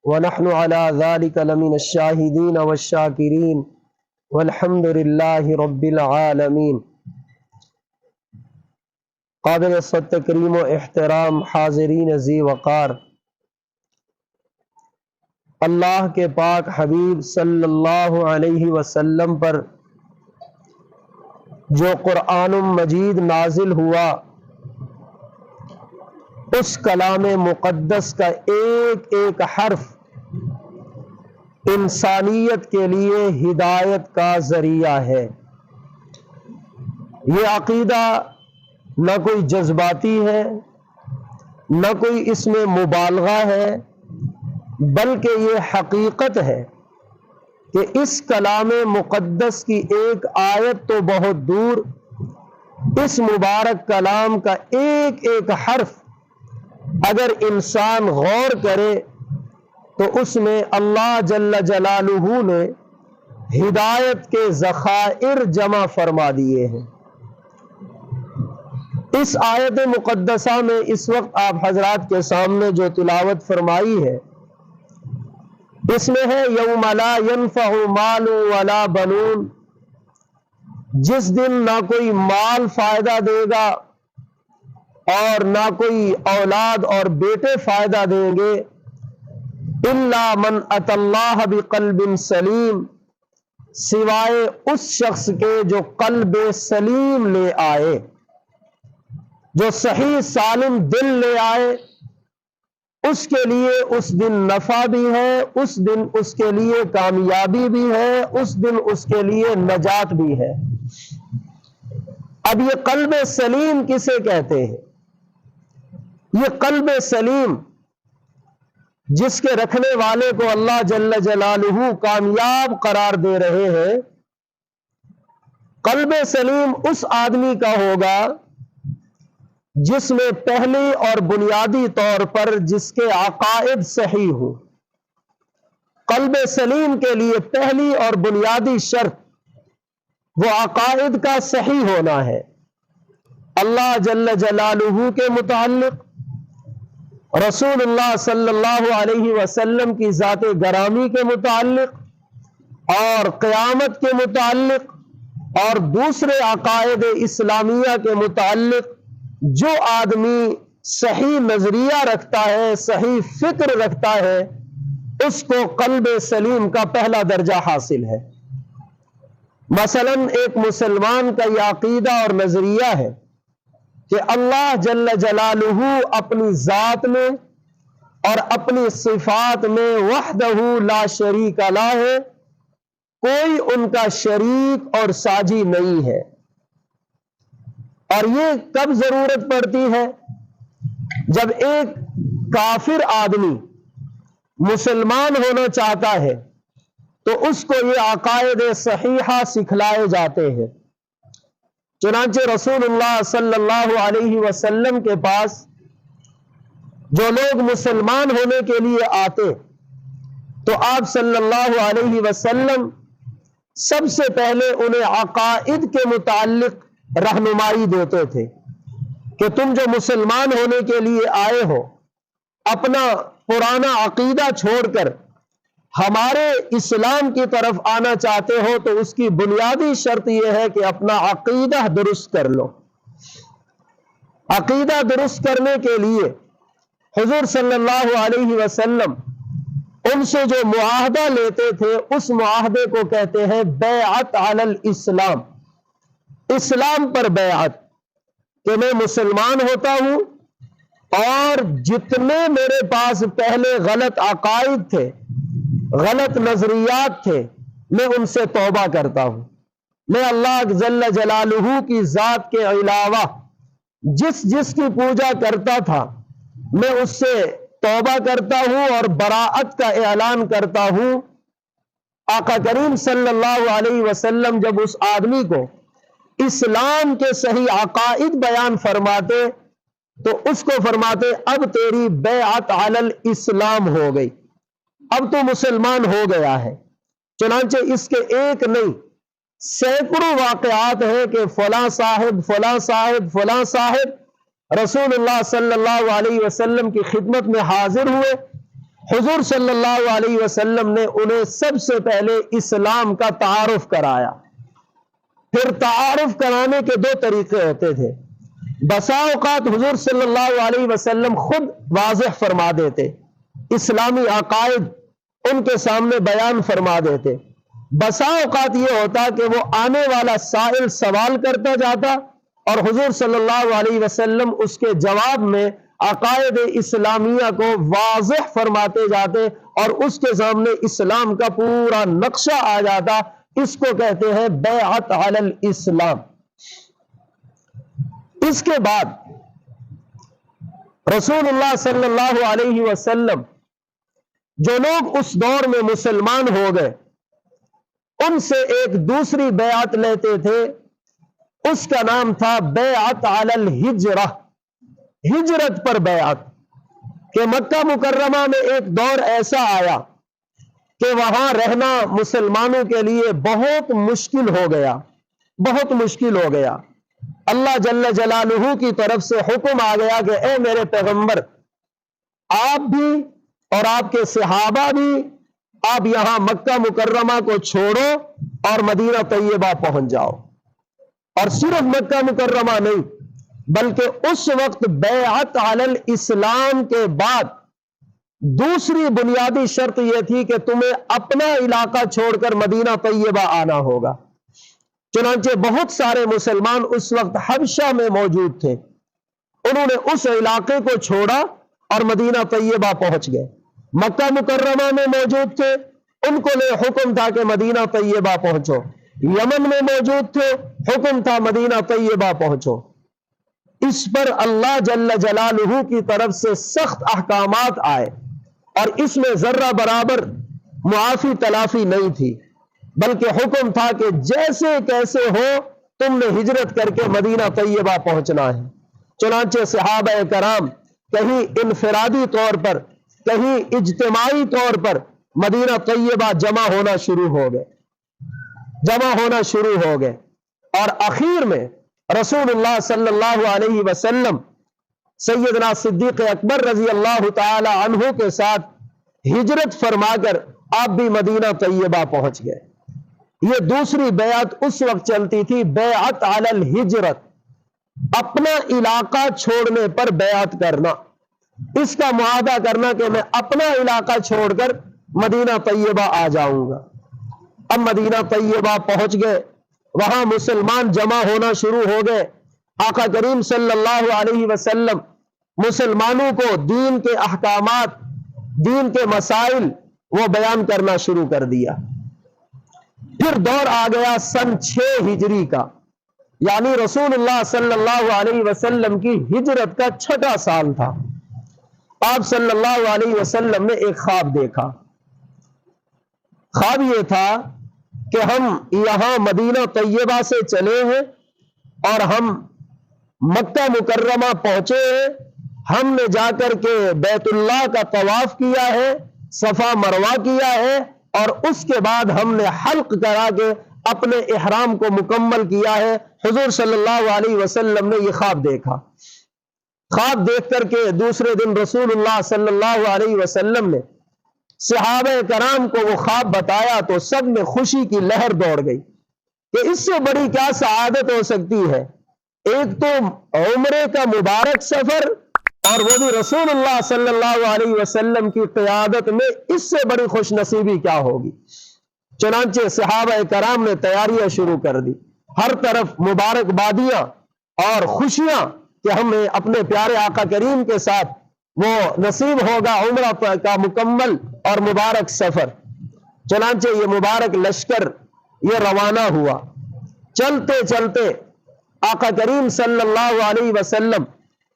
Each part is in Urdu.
ونحن على ذلك لمن الشاهدين والشاكرين والحمد لله رب العالمين۔ قابل صد تکریم و احترام حاضرین ذی وقار، اللہ کے پاک حبیب صلی اللہ علیہ وسلم پر جو قرآن مجید نازل ہوا، اس کلام مقدس کا ایک ایک حرف انسانیت کے لیے ہدایت کا ذریعہ ہے۔ یہ عقیدہ نہ کوئی جذباتی ہے، نہ کوئی اس میں مبالغہ ہے، بلکہ یہ حقیقت ہے کہ اس کلام مقدس کی ایک آیت تو بہت دور، اس مبارک کلام کا ایک ایک حرف اگر انسان غور کرے تو اس میں اللہ جل جلالہ نے ہدایت کے ذخائر جمع فرما دیے ہیں۔ اس آیت مقدسہ میں اس وقت آپ حضرات کے سامنے جو تلاوت فرمائی ہے، اس میں ہے یوم لا ینفع مال ولا بنون، جس دن نہ کوئی مال فائدہ دے گا اور نہ کوئی اولاد اور بیٹے فائدہ دیں گے، الا من اتى اللہ بقلب سلیم، سوائے اس شخص کے جو قلب سلیم لے آئے، جو صحیح سالم دل لے آئے، اس کے لیے اس دن نفع بھی ہے، اس دن اس کے لیے کامیابی بھی ہے، اس دن اس کے لیے نجات بھی ہے۔ اب یہ قلب سلیم کسے کہتے ہیں؟ یہ قلب سلیم جس کے رکھنے والے کو اللہ جل جلالہ کامیاب قرار دے رہے ہیں، قلب سلیم اس آدمی کا ہوگا جس میں پہلی اور بنیادی طور پر جس کے عقائد صحیح ہوں۔ قلب سلیم کے لیے پہلی اور بنیادی شرط وہ عقائد کا صحیح ہونا ہے، اللہ جل جلالہ کے متعلق، رسول اللہ صلی اللہ علیہ وسلم کی ذات گرامی کے متعلق اور قیامت کے متعلق اور دوسرے عقائد اسلامیہ کے متعلق۔ جو آدمی صحیح نظریہ رکھتا ہے، صحیح فکر رکھتا ہے، اس کو قلب سلیم کا پہلا درجہ حاصل ہے۔ مثلا ایک مسلمان کا یہ عقیدہ اور نظریہ ہے کہ اللہ جل جلالہ اپنی ذات میں اور اپنی صفات میں وحدہ لا شریک لہ ہے، کوئی ان کا شریک اور ساجی نہیں ہے۔ اور یہ کب ضرورت پڑتی ہے؟ جب ایک کافر آدمی مسلمان ہونا چاہتا ہے تو اس کو یہ عقائد صحیحہ سکھلائے جاتے ہیں۔ چنانچہ رسول اللہ صلی اللہ علیہ وسلم کے پاس جو لوگ مسلمان ہونے کے لیے آتے تو آپ صلی اللہ علیہ وسلم سب سے پہلے انہیں عقائد کے متعلق رہنمائی دیتے تھے کہ تم جو مسلمان ہونے کے لیے آئے ہو، اپنا پرانا عقیدہ چھوڑ کر ہمارے اسلام کی طرف آنا چاہتے ہو تو اس کی بنیادی شرط یہ ہے کہ اپنا عقیدہ درست کر لو۔ عقیدہ درست کرنے کے لیے حضور صلی اللہ علیہ وسلم ان سے جو معاہدہ لیتے تھے، اس معاہدے کو کہتے ہیں بیعت علی الاسلام، اسلام پر بیعت، کہ میں مسلمان ہوتا ہوں اور جتنے میرے پاس پہلے غلط عقائد تھے، غلط نظریات تھے، میں ان سے توبہ کرتا ہوں۔ میں اللہ جل جلالہ کی ذات کے علاوہ جس جس کی پوجا کرتا تھا، میں اس سے توبہ کرتا ہوں اور براءت کا اعلان کرتا ہوں۔ آقا کریم صلی اللہ علیہ وسلم جب اس آدمی کو اسلام کے صحیح عقائد بیان فرماتے تو اس کو فرماتے اب تیری بیعت علی الاسلام ہو گئی، اب تو مسلمان ہو گیا ہے۔ چنانچہ اس کے ایک نہیں سینکڑوں واقعات ہیں کہ فلاں صاحب فلاں صاحب فلاں صاحب رسول اللہ صلی اللہ علیہ وسلم کی خدمت میں حاضر ہوئے، حضور صلی اللہ علیہ وسلم نے انہیں سب سے پہلے اسلام کا تعارف کرایا۔ پھر تعارف کرانے کے دو طریقے ہوتے تھے۔ بسا اوقات حضور صلی اللہ علیہ وسلم خود واضح فرما دیتے، اسلامی عقائد ان کے سامنے بیان فرما دیتے۔ بسا اوقات یہ ہوتا کہ وہ آنے والا سائل سوال کرتا جاتا اور حضور صلی اللہ علیہ وسلم اس کے جواب میں عقائد اسلامیہ کو واضح فرماتے جاتے اور اس کے سامنے اسلام کا پورا نقشہ آ جاتا۔ اس کو کہتے ہیں بیعت علی الاسلام۔ اس کے بعد رسول اللہ صلی اللہ علیہ وسلم جو لوگ اس دور میں مسلمان ہو گئے ان سے ایک دوسری بیعت لیتے تھے، اس کا نام تھا بیعت علی الہجرہ، ہجرت پر بیعت۔ کہ مکہ مکرمہ میں ایک دور ایسا آیا کہ وہاں رہنا مسلمانوں کے لیے بہت مشکل ہو گیا، بہت مشکل ہو گیا۔ اللہ جل جلالہ کی طرف سے حکم آ گیا کہ اے میرے پیغمبر، آپ بھی اور آپ کے صحابہ بھی آپ یہاں مکہ مکرمہ کو چھوڑو اور مدینہ طیبہ پہنچ جاؤ۔ اور صرف مکہ مکرمہ نہیں بلکہ اس وقت بیعت علی الاسلام کے بعد دوسری بنیادی شرط یہ تھی کہ تمہیں اپنا علاقہ چھوڑ کر مدینہ طیبہ آنا ہوگا۔ چنانچہ بہت سارے مسلمان اس وقت حبشہ میں موجود تھے، انہوں نے اس علاقے کو چھوڑا اور مدینہ طیبہ پہنچ گئے۔ مکہ مکرمہ میں موجود تھے، ان کو لے حکم تھا کہ مدینہ طیبہ پہنچو۔ یمن میں موجود تھے، حکم تھا مدینہ طیبہ پہنچو۔ اس پر اللہ جل جلالہ کی طرف سے سخت احکامات آئے اور اس میں ذرہ برابر معافی تلافی نہیں تھی، بلکہ حکم تھا کہ جیسے کیسے ہو تم نے ہجرت کر کے مدینہ طیبہ پہنچنا ہے۔ چنانچہ صحابہ کرام کہیں انفرادی طور پر کہیں اجتماعی طور پر مدینہ طیبہ جمع ہونا شروع ہو گئے اور اخیر میں رسول اللہ صلی اللہ علیہ وسلم سیدنا صدیق اکبر رضی اللہ تعالی عنہ کے ساتھ ہجرت فرما کر آپ بھی مدینہ طیبہ پہنچ گئے۔ یہ دوسری بیعت اس وقت چلتی تھی، بیعت علی الہجرت، اپنا علاقہ چھوڑنے پر بیعت کرنا، اس کا معاہدہ کرنا کہ میں اپنا علاقہ چھوڑ کر مدینہ طیبہ آ جاؤں گا۔ اب مدینہ طیبہ پہنچ گئے، وہاں مسلمان جمع ہونا شروع ہو گئے۔ آقا کریم صلی اللہ علیہ وسلم مسلمانوں کو دین کے احکامات، دین کے مسائل وہ بیان کرنا شروع کر دیا۔ پھر دور آ گیا سن 6 ہجری کا، یعنی رسول اللہ صلی اللہ علیہ وسلم کی ہجرت کا 6واں سال تھا۔ آپ صلی اللہ علیہ وسلم نے ایک خواب دیکھا۔ خواب یہ تھا کہ ہم یہاں مدینہ طیبہ سے چلے ہیں اور ہم مکہ مکرمہ پہنچے ہیں، ہم نے جا کر کے بیت اللہ کا طواف کیا ہے، صفا مروہ کیا ہے اور اس کے بعد ہم نے حلق کرا کے اپنے احرام کو مکمل کیا ہے۔ حضور صلی اللہ علیہ وسلم نے یہ خواب دیکھا۔ خواب دیکھ کر کے دوسرے دن رسول اللہ صلی اللہ علیہ وسلم نے صحابہ کرام کو وہ خواب بتایا تو سب میں خوشی کی لہر دوڑ گئی کہ اس سے بڑی کیا سعادت ہو سکتی ہے، ایک تو عمرے کا مبارک سفر اور وہ بھی رسول اللہ صلی اللہ علیہ وسلم کی قیادت میں، اس سے بڑی خوش نصیبی کیا ہوگی۔ چنانچہ صحابہ کرام نے تیاریاں شروع کر دی، ہر طرف مبارکبادیاں اور خوشیاں کہ ہمیں اپنے پیارے آقا کریم کے ساتھ وہ نصیب ہوگا عمرہ کا مکمل اور مبارک سفر۔ چنانچہ یہ مبارک لشکر یہ روانہ ہوا۔ چلتے چلتے آقا کریم صلی اللہ علیہ وسلم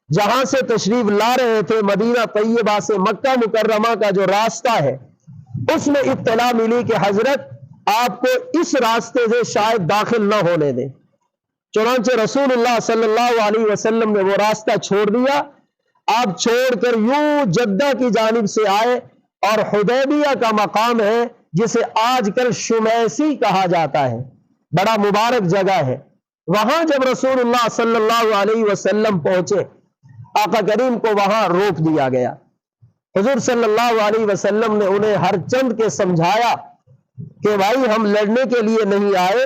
جہاں سے تشریف لا رہے تھے، مدینہ طیبہ سے مکہ مکرمہ کا جو راستہ ہے، اس میں اطلاع ملی کہ حضرت آپ کو اس راستے سے شاید داخل نہ ہونے دیں۔ چنانچہ رسول اللہ صلی اللہ علیہ وسلم نے وہ راستہ چھوڑ دیا، آپ چھوڑ کر یوں جدہ کی جانب سے آئے اور حدیبیہ کا مقام ہے جسے آج کل شمیسی کہا جاتا ہے، بڑا مبارک جگہ ہے۔ وہاں جب رسول اللہ صلی اللہ علیہ وسلم پہنچے، آقا کریم کو وہاں روک دیا گیا۔ حضور صلی اللہ علیہ وسلم نے انہیں ہر چند کے سمجھایا کہ بھائی ہم لڑنے کے لیے نہیں آئے،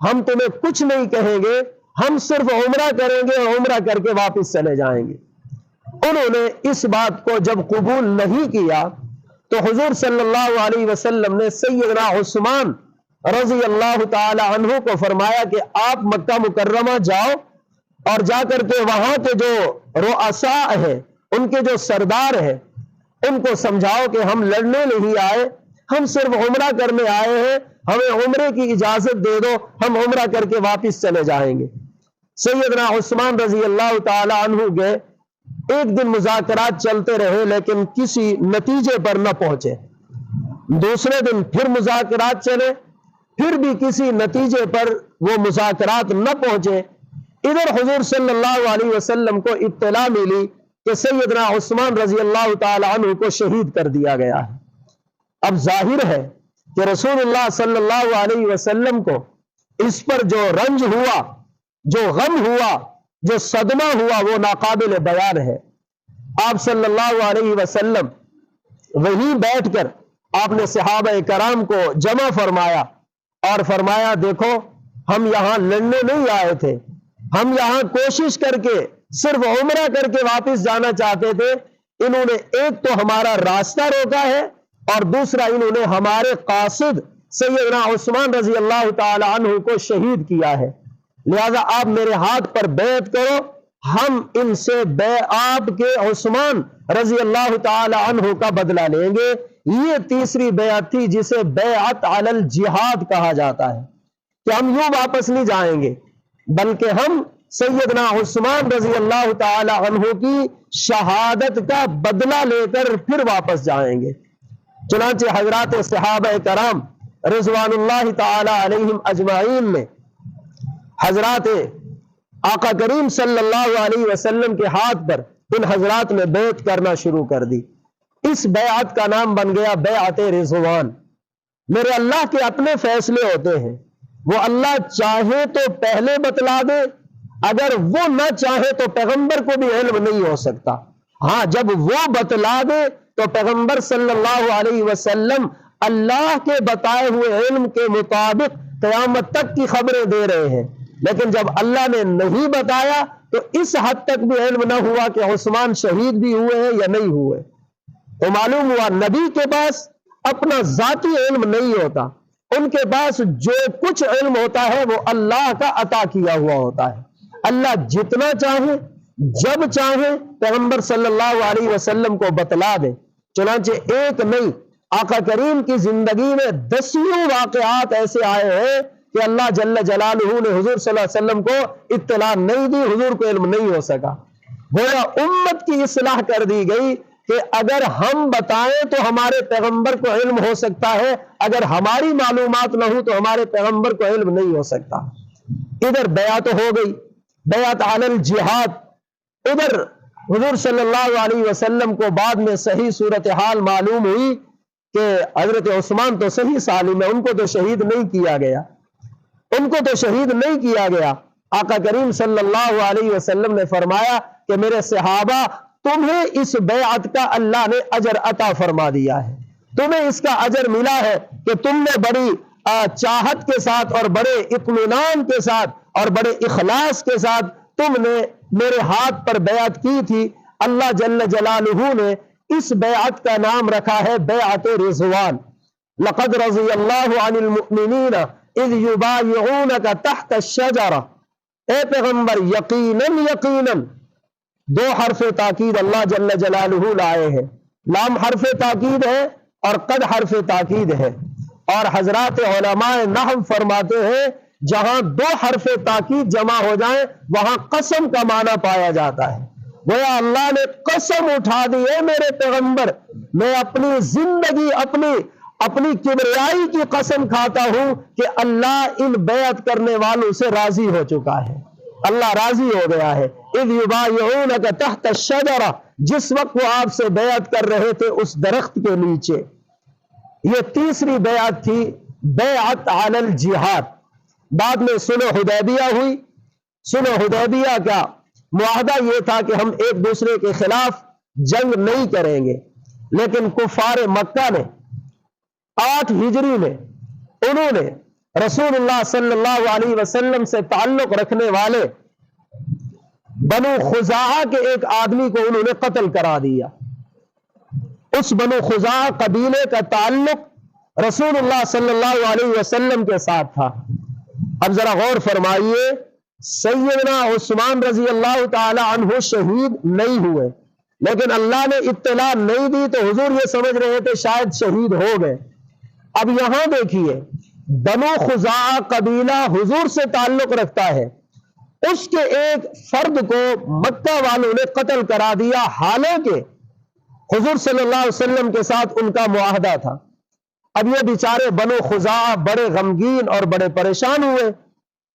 ہم تمہیں کچھ نہیں کہیں گے، ہم صرف عمرہ کریں گے اور عمرہ کر کے واپس چلے جائیں گے۔ انہوں نے اس بات کو جب قبول نہیں کیا تو حضور صلی اللہ علیہ وسلم نے سیدنا عثمان رضی اللہ تعالی عنہ کو فرمایا کہ آپ مکہ مکرمہ جاؤ اور جا کر کے وہاں کے جو رؤساء ہیں، ان کے جو سردار ہیں، ان کو سمجھاؤ کہ ہم لڑنے نہیں آئے، ہم صرف عمرہ کرنے آئے ہیں، ہمیں عمرے کی اجازت دے دو، ہم عمرہ کر کے واپس چلے جائیں گے۔ سیدنا عثمان رضی اللہ تعالی عنہ گئے، ایک دن مذاکرات چلتے رہے لیکن کسی نتیجے پر نہ پہنچے، دوسرے دن پھر مذاکرات چلے، پھر بھی کسی نتیجے پر وہ مذاکرات نہ پہنچے۔ ادھر حضور صلی اللہ علیہ وسلم کو اطلاع ملی کہ سیدنا عثمان رضی اللہ تعالی عنہ کو شہید کر دیا گیا ہے۔ اب ظاہر ہے کہ رسول اللہ صلی اللہ علیہ وسلم کو اس پر جو رنج ہوا، جو غم ہوا، جو صدمہ ہوا، وہ ناقابل بیان ہے۔ آپ صلی اللہ علیہ وسلم وہیں بیٹھ کر آپ نے صحابہ کرام کو جمع فرمایا اور فرمایا دیکھو ہم یہاں لڑنے نہیں آئے تھے، ہم یہاں کوشش کر کے صرف عمرہ کر کے واپس جانا چاہتے تھے، انہوں نے ایک تو ہمارا راستہ روکا ہے اور دوسرا انہوں نے ہمارے قاصد سیدنا عثمان رضی اللہ تعالی عنہ کو شہید کیا ہے، لہذا آپ میرے ہاتھ پر بیعت کرو، ہم ان سے آپ کے عثمان رضی اللہ تعالی عنہ کا بدلہ لیں گے۔ یہ تیسری بیعت تھی جسے بیعت علی الجہاد کہا جاتا ہے، کہ ہم یوں واپس نہیں جائیں گے بلکہ ہم سیدنا عثمان رضی اللہ تعالی عنہ کی شہادت کا بدلہ لے کر پھر واپس جائیں گے۔ چنانچہ حضرات صحابہ کرام رضوان اللہ تعالی علیہم اجمعین نے حضرات آقا کریم صلی اللہ علیہ وسلم کے ہاتھ پر ان حضرات نے بیعت کرنا شروع کر دی۔ اس بیعت کا نام بن گیا بیعت رضوان۔ میرے اللہ کے اپنے فیصلے ہوتے ہیں، وہ اللہ چاہے تو پہلے بتلا دے، اگر وہ نہ چاہے تو پیغمبر کو بھی علم نہیں ہو سکتا۔ ہاں جب وہ بتلا دے تو پیغمبر صلی اللہ علیہ وسلم اللہ کے بتائے ہوئے علم کے مطابق قیامت تک کی خبریں دے رہے ہیں، لیکن جب اللہ نے نہیں بتایا تو اس حد تک بھی علم نہ ہوا کہ عثمان شہید بھی ہوئے ہیں یا نہیں ہوئے۔ تو معلوم ہوا نبی کے پاس اپنا ذاتی علم نہیں ہوتا، ان کے پاس جو کچھ علم ہوتا ہے وہ اللہ کا عطا کیا ہوا ہوتا ہے۔ اللہ جتنا چاہے جب چاہے پیغمبر صلی اللہ علیہ وسلم کو بتلا دے۔ چنانچہ ایک نہیں، آقا کریم کی زندگی میں 10 واقعات ایسے آئے ہیں کہ اللہ جل جلالہ نے حضور صلی اللہ علیہ وسلم کو اطلاع نہیں دی، حضور کو علم نہیں ہو سکا۔ گویا امت کی اصلاح کر دی گئی کہ اگر ہم بتائیں تو ہمارے پیغمبر کو علم ہو سکتا ہے، اگر ہماری معلومات نہ ہو تو ہمارے پیغمبر کو علم نہیں ہو سکتا۔ ادھر بیعت ہو گئی، بیعت علی الجہاد۔ ادھر حضور صلی اللہ علیہ وسلم کو بعد میں صحیح صورتحال معلوم ہوئی کہ حضرت عثمان تو صحیح سالم ہے، ان کو تو شہید نہیں کیا گیا، ان کو تو شہید نہیں کیا گیا۔ آقا کریم صلی اللہ علیہ وسلم نے فرمایا کہ میرے صحابہ تمہیں اس بیعت کا اللہ نے اجر عطا فرما دیا ہے، تمہیں اس کا اجر ملا ہے کہ تم نے بڑی چاہت کے ساتھ اور بڑے اطمینان کے ساتھ اور بڑے اخلاص کے ساتھ تم نے میرے ہاتھ پر بیعت کی تھی۔ اللہ جل جلالہ نے اس بیعت کا نام رکھا ہے بیعت رضوان۔ لقد رضی اللہ عن المؤمنین اذ یبایعونک تحت الشجرہ، اے پیغمبر یقیناً یقیناً، 2 حرف تاکید اللہ جل جلالہ لائے ہیں، لام حرف تاکید ہے اور قد حرف تاکید ہے، اور حضرات علماء نحو فرماتے ہیں جہاں 2 حرف تاکید جمع ہو جائیں وہاں قسم کا معنی پایا جاتا ہے۔ گویا اللہ نے قسم اٹھا دی ہے میرے پیغمبر، میں اپنی زندگی اپنی کبریائی کی قسم کھاتا ہوں کہ اللہ ان بیعت کرنے والوں سے راضی ہو چکا ہے، اللہ راضی ہو گیا ہے۔ اذ یبایعونک تحت الشجرہ، جس وقت وہ آپ سے بیعت کر رہے تھے اس درخت کے نیچے۔ یہ تیسری بیعت تھی بیعت علی الجہاد۔ بعد میں صلح حدیبیہ ہوئی۔ صلح حدیبیہ کا معاہدہ یہ تھا کہ ہم ایک دوسرے کے خلاف جنگ نہیں کریں گے، لیکن کفار مکہ نے 8 ہجری میں انہوں نے رسول اللہ صلی اللہ علیہ وسلم سے تعلق رکھنے والے بنو خزاعہ کے ایک آدمی کو انہوں نے قتل کرا دیا۔ اس بنو خزاعہ قبیلے کا تعلق رسول اللہ صلی اللہ علیہ وسلم کے ساتھ تھا۔ اب ذرا غور فرمائیے، سیدنا عثمان رضی اللہ تعالی عنہ شہید نہیں ہوئے، لیکن اللہ نے اطلاع نہیں دی تو حضور یہ سمجھ رہے تھے شاید شہید ہو گئے۔ اب یہاں دیکھیے، بنو خزاعہ قبیلہ حضور سے تعلق رکھتا ہے، اس کے ایک فرد کو مکہ والوں نے قتل کرا دیا، حالانکہ حضور صلی اللہ علیہ وسلم کے ساتھ ان کا معاہدہ تھا۔ اب یہ بیچارے بنو خزاعہ بڑے غمگین اور بڑے پریشان ہوئے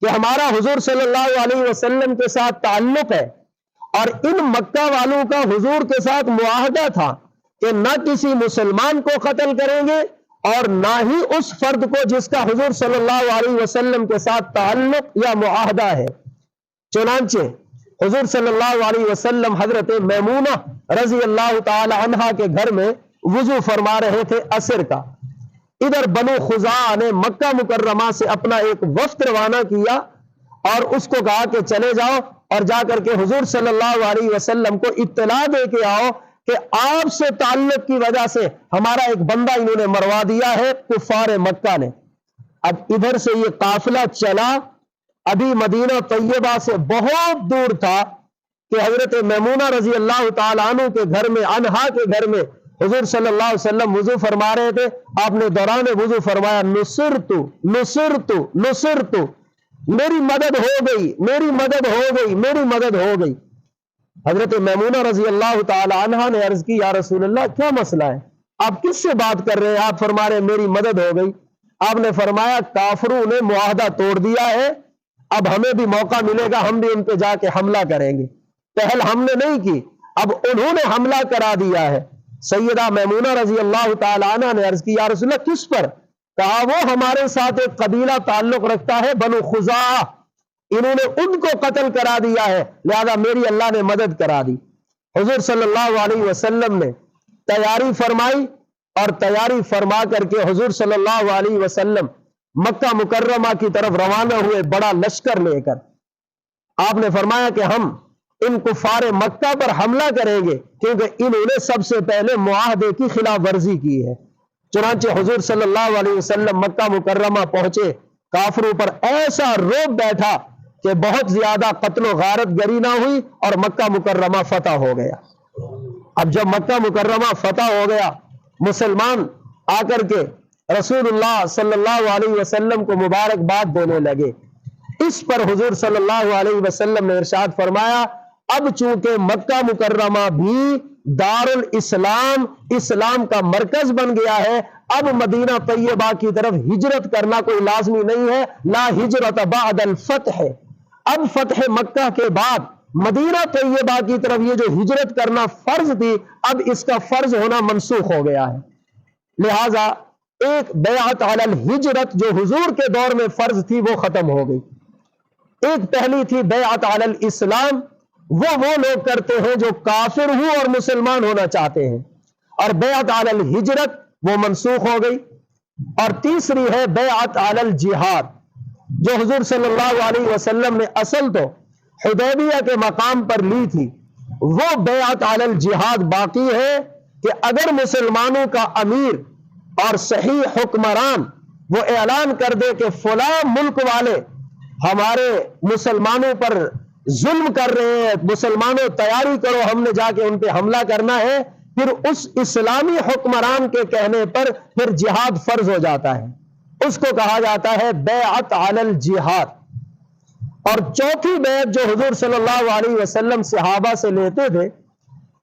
کہ ہمارا حضور صلی اللہ علیہ وسلم کے ساتھ تعلق ہے اور ان مکہ والوں کا حضور کے ساتھ معاہدہ تھا کہ نہ کسی مسلمان کو قتل کریں گے اور نہ ہی اس فرد کو جس کا حضور صلی اللہ علیہ وسلم کے ساتھ تعلق یا معاہدہ ہے۔ چنانچہ حضور صلی اللہ علیہ وسلم حضرت میمونہ رضی اللہ تعالی عنہا کے گھر میں وضو فرما رہے تھے عصر کا۔ ادھر بنو خزاعہ نے مکہ مکرمہ سے اپنا ایک وفد روانہ کیا اور اس کو کہا کہ چلے جاؤ اور جا کر کے حضور صلی اللہ علیہ وسلم کو اطلاع دے کے آؤ کہ آپ سے تعلق کی وجہ سے ہمارا ایک بندہ انہوں نے مروا دیا ہے کفار مکہ نے۔ اب ادھر سے یہ قافلہ چلا، ابھی مدینہ طیبہ سے بہت دور تھا کہ حضرت میمونہ رضی اللہ تعالیٰ عنہ کے گھر میں، عنہا کے گھر میں حضور صلی اللہ علیہ وسلم وضو فرما رہے تھے۔ آپ نے دوران وضو فرمایا نصرت نصرت نصرت، میری مدد ہو گئی، میری مدد ہو گئی، میری مدد ہو گئی۔ حضرت میمونہ رضی اللہ تعالی عنہا نے عرض کی یا رسول اللہ کیا مسئلہ ہے، آپ کس سے بات کر رہے ہیں؟ آپ فرما رہے میری مدد ہو گئی۔ آپ نے فرمایا کافروں نے معاہدہ توڑ دیا ہے، اب ہمیں بھی موقع ملے گا، ہم بھی ان پہ جا کے حملہ کریں گے۔ پہل ہم نے نہیں کی، اب انہوں نے حملہ کرا دیا ہے۔ سیدہ میمونہ رضی اللہ تعالی عنہ نے عرض کی یا رسول اللہ کس پر؟ کہا وہ ہمارے ساتھ ایک قبیلہ تعلق رکھتا ہے بنو خزاعہ، انہوں نے ان کو قتل کرا دیا ہے، لہذا میری اللہ نے مدد کرا دی۔ حضور صلی اللہ علیہ وسلم نے تیاری فرمائی اور تیاری فرما کر کے حضور صلی اللہ علیہ وسلم مکہ مکرمہ کی طرف روانہ ہوئے بڑا لشکر لے کر۔ آپ نے فرمایا کہ ہم ان کفار مکہ پر حملہ کریں گے کیونکہ انہوں نے سب سے پہلے معاہدے کی خلاف ورزی کی ہے۔ چنانچہ حضور صلی اللہ علیہ وسلم مکہ مکرمہ پہنچے، کافروں پر ایسا روب بیٹھا کہ بہت زیادہ قتل و غارت گری نہ ہوئی اور مکہ مکرمہ فتح ہو گیا۔ اب جب مکہ مکرمہ فتح ہو گیا، مسلمان آ کر کے رسول اللہ صلی اللہ علیہ وسلم کو مبارکباد دینے لگے۔ اس پر حضور صلی اللہ علیہ وسلم نے ارشاد فرمایا اب چونکہ مکہ مکرمہ بھی دار الاسلام، اسلام کا مرکز بن گیا ہے، اب مدینہ طیبہ کی طرف ہجرت کرنا کوئی لازمی نہیں ہے، لا ہجرت بعد الفتح۔ اب فتح مکہ کے بعد مدینہ طیبہ کی طرف یہ جو ہجرت کرنا فرض تھی، اب اس کا فرض ہونا منسوخ ہو گیا ہے، لہذا ایک بیعت علی الہجرت جو حضور کے دور میں فرض تھی وہ ختم ہو گئی۔ ایک پہلی تھی بیعت علی الاسلام، وہ لوگ کرتے ہیں جو کافر ہوں اور مسلمان ہونا چاہتے ہیں، اور بیعت علی الہجرت وہ منسوخ ہو گئی۔ اور تیسری ہے بیعت علی الجہاد، جو حضور صلی اللہ علیہ وسلم نے اصل تو حدیبیہ کے مقام پر لی تھی، وہ بیعت علی الجہاد باقی ہے کہ اگر مسلمانوں کا امیر اور صحیح حکمران وہ اعلان کر دے کہ فلاں ملک والے ہمارے مسلمانوں پر ظلم کر رہے ہیں، مسلمانوں تیاری کرو ہم نے جا کے ان پہ حملہ کرنا ہے، پھر اس اسلامی حکمران کے کہنے پر پھر جہاد فرض ہو جاتا ہے، اس کو کہا جاتا ہے بیعت علی الجہاد۔ اور چوتھی بیعت جو حضور صلی اللہ علیہ وسلم صحابہ سے لیتے تھے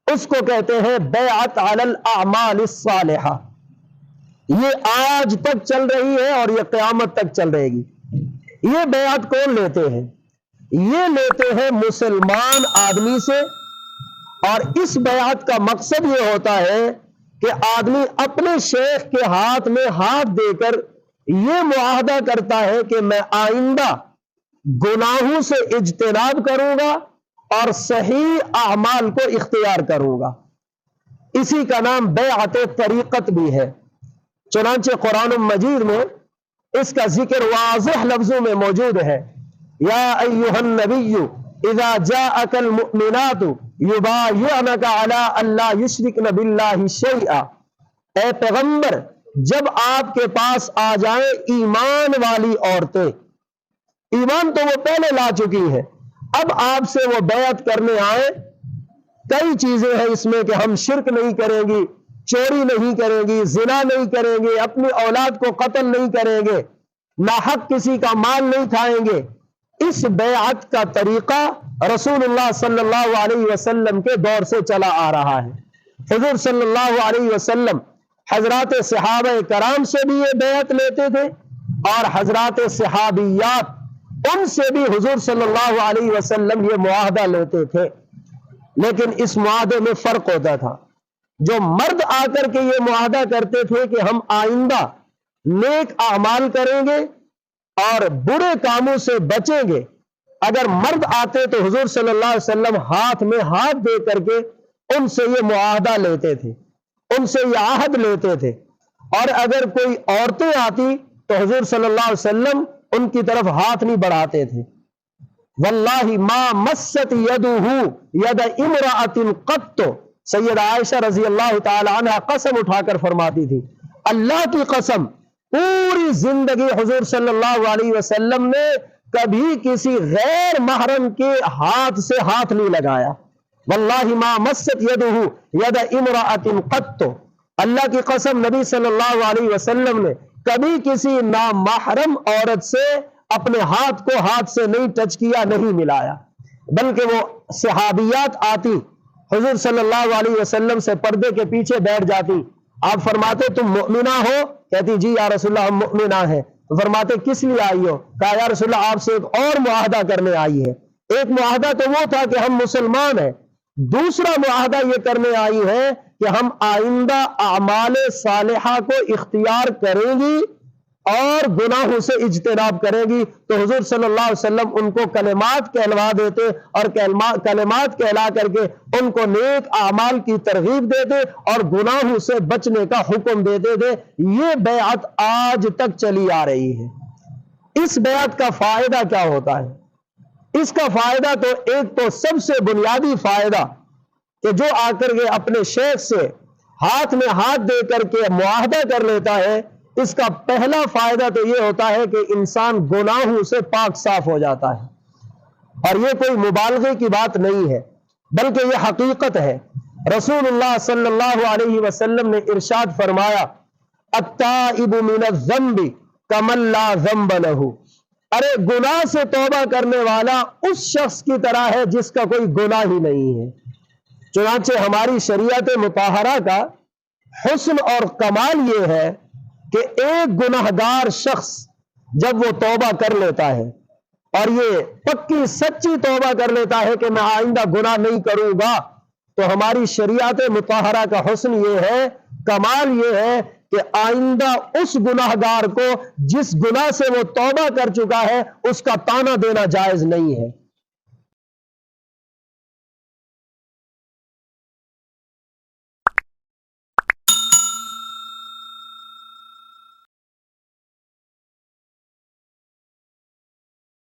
اس کو کہتے ہیں بیعت علی الاعمال الصالحہ، یہ آج تک چل رہی ہے اور یہ قیامت تک چل رہے گی۔ یہ بیعت کون لیتے ہیں؟ یہ لیتے ہیں مسلمان آدمی سے، اور اس بیعت کا مقصد یہ ہوتا ہے کہ آدمی اپنے شیخ کے ہاتھ میں ہاتھ دے کر یہ معاہدہ کرتا ہے کہ میں آئندہ گناہوں سے اجتناب کروں گا اور صحیح اعمال کو اختیار کروں گا۔ اسی کا نام بیعت طریقت بھی ہے۔ چنانچہ قرآن مجید میں اس کا ذکر واضح لفظوں میں موجود ہے۔ یا ایھا النبی اذا جاءک المؤمنات یبایعنک علی الا یشرکن باللہ شیئا، اے پیغمبر جب آپ کے پاس آ جائیں ایمان والی عورتیں، ایمان تو وہ پہلے لا چکی ہے، اب آپ سے وہ بیعت کرنے آئے، کئی چیزیں ہیں اس میں کہ ہم شرک نہیں کریں گی، چوری نہیں کریں گی، زنا نہیں کریں گے، اپنی اولاد کو قتل نہیں کریں گے، ناحق کسی کا مال نہیں کھائیں گے۔ اس بیعت کا طریقہ رسول اللہ صلی اللہ علیہ وسلم کے دور سے چلا آ رہا ہے۔ حضور صلی اللہ علیہ وسلم حضرات صحابہ کرام سے بھی یہ بیعت لیتے تھے، اور حضرات صحابیات ان سے بھی حضور صلی اللہ علیہ وسلم یہ معاہدہ لیتے تھے۔ لیکن اس معاہدے میں فرق ہوتا تھا۔ جو مرد آ کر کے یہ معاہدہ کرتے تھے کہ ہم آئندہ نیک اعمال کریں گے اور برے کاموں سے بچیں گے، اگر مرد آتے تو حضور صلی اللہ علیہ وسلم ہاتھ میں ہاتھ دے کر کے ان سے یہ معاہدہ لیتے تھے، ان سے یہ عہد لیتے تھے۔ اور اگر کوئی عورتیں آتی تو حضور صلی اللہ علیہ وسلم ان کی طرف ہاتھ نہیں بڑھاتے تھے۔ واللہ ما مست یدہ ید امرأۃ قط، سید عائشہ رضی اللہ تعالی عنہ قسم اٹھا کر فرماتی تھی، اللہ کی قسم پوری زندگی حضور صلی اللہ علیہ وسلم نے کبھی کسی غیر محرم کے ہاتھ سے ہاتھ نہیں لگایا۔ واللہ ما مست یدہ ید امرأۃ قط، اللہ کی قسم نبی صلی اللہ علیہ وسلم نے کبھی کسی نامحرم عورت سے اپنے ہاتھ کو ہاتھ سے نہیں ٹچ کیا، نہیں ملایا، بلکہ وہ صحابیات آتی حضور صلی اللہ علیہ وسلم سے پردے کے پیچھے بیٹھ جاتی، آپ فرماتے تم مؤمنہ ہو؟ کہتی جی یا رسول اللہ ہم مؤمنہ ہیں۔ تو فرماتے کس لیے آئی ہو؟ کہا یا رسول اللہ آپ سے ایک اور معاہدہ کرنے آئی ہے۔ ایک معاہدہ تو وہ تھا کہ ہم مسلمان ہیں، دوسرا معاہدہ یہ کرنے آئی ہے کہ ہم آئندہ اعمال صالحہ کو اختیار کریں گی اور گناہوں سے اجتناب کرے گی۔ تو حضور صلی اللہ علیہ وسلم ان کو کلمات کہلوا دیتے اور کلمات کہلا کر کے ان کو نیک اعمال کی ترغیب دیتے اور گناہوں سے بچنے کا حکم دیتے تھے۔ یہ بیعت آج تک چلی آ رہی ہے۔ اس بیعت کا فائدہ کیا ہوتا ہے؟ اس کا فائدہ تو ایک تو سب سے بنیادی فائدہ کہ جو آ کر کے اپنے شیخ سے ہاتھ میں ہاتھ دے کر کے معاہدہ کر لیتا ہے، اس کا پہلا فائدہ تو یہ ہوتا ہے کہ انسان گناہوں سے پاک صاف ہو جاتا ہے۔ اور یہ کوئی مبالغے کی بات نہیں ہے بلکہ یہ حقیقت ہے۔ رسول اللہ صلی اللہ علیہ وسلم نے ارشاد فرمایا، التائب من الذنب کمن لا ذنب لہ، ارے گناہ سے توبہ کرنے والا اس شخص کی طرح ہے جس کا کوئی گناہ ہی نہیں ہے۔ چنانچہ ہماری شریعت مطہرہ کا حسن اور کمال یہ ہے کہ ایک گناہگار شخص جب وہ توبہ کر لیتا ہے اور یہ پکی سچی توبہ کر لیتا ہے کہ میں آئندہ گناہ نہیں کروں گا، تو ہماری شریعت مطہرہ کا حسن یہ ہے، کمال یہ ہے کہ آئندہ اس گناہگار کو جس گناہ سے وہ توبہ کر چکا ہے اس کا طعنہ دینا جائز نہیں ہے۔